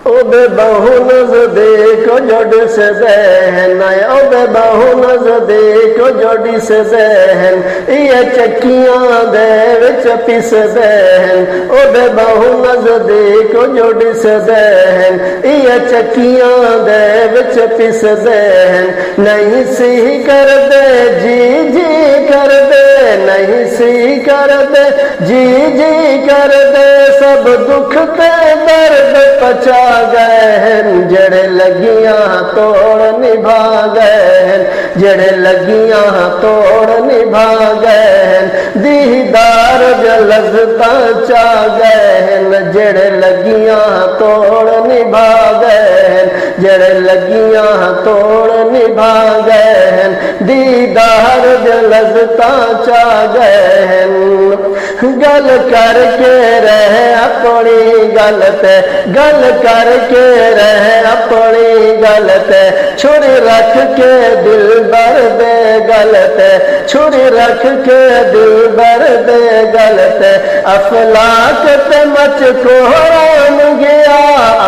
ओबे बहु नज़दीक जोड़ी से ज़हन ओबे बहु नज़दीक जोड़ी से ज़हन ये चक्कियां दे विच पिस ज़हन ओबे बहु नज़दीक जोड़ी से ज़हन ये चक्कियां दे विच पिस ज़हन नहीं सी कर दे जी कर दे नहीं सी कर दे जी कर दे सब दुख ते दर्द पचा गए जड़े लगियां तोड़ निभा गए जड़े लगियां तोड़ निभा गए दीदार जलजता चा गए जड़े लगियां तोड़ निभा गए जड़े लगियां तोड़ निभा गए दीदार जलजता चा गए गल करके रहे अपनी गलत गल करके रहे अपनी गलत छुरी रख के दिल भर दे गलत छुरी रख के दिल भर दे गलत अफलाक ते मच को राम गया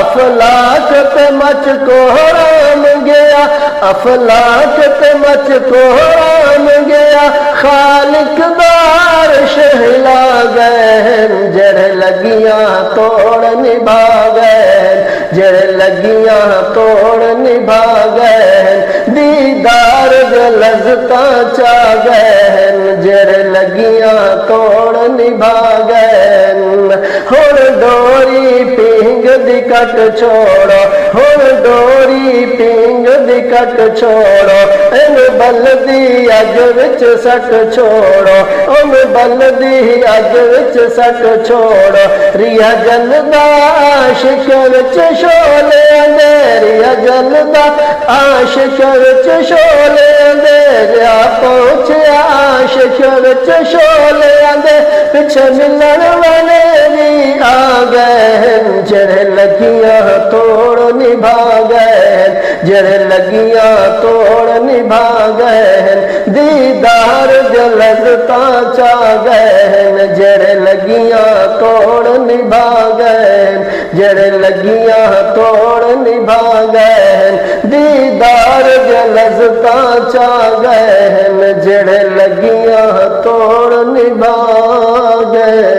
अफलाक ते मच को राम गया अफलाक ते मच को राम गया खालिक दार शहला गए जड़ लगियां तोड़ निभा गए जड़ लगियां तोड़ निभा गए दीदार जलजता चा गए जड़ लगियां तोड़ निभा गए हुण डोरी पींग दी कट छोड़ो हुण डोरी पींग दी कट छोड़ो इन बलदी अग विच सट छोड़ो उन बलदी अग विच सट छोड़ो रिया जलदा आशिक विच शोले दे रिया जलदा आशिक विच शोले दे जा पहुंचा आशिक विच शोले दे पिछे मिलन वाले भी आ गए जड़े लगियां तोड़ निभा गए जड़े लगियां तोड़ निभा गए दीदार जलजता चा गए जड़े लगियां तोड़ निभा गए जड़े लगियां तोड़ निभा गए दीदार जलजता चा गए जड़े लगियां तोड़ निभा गए।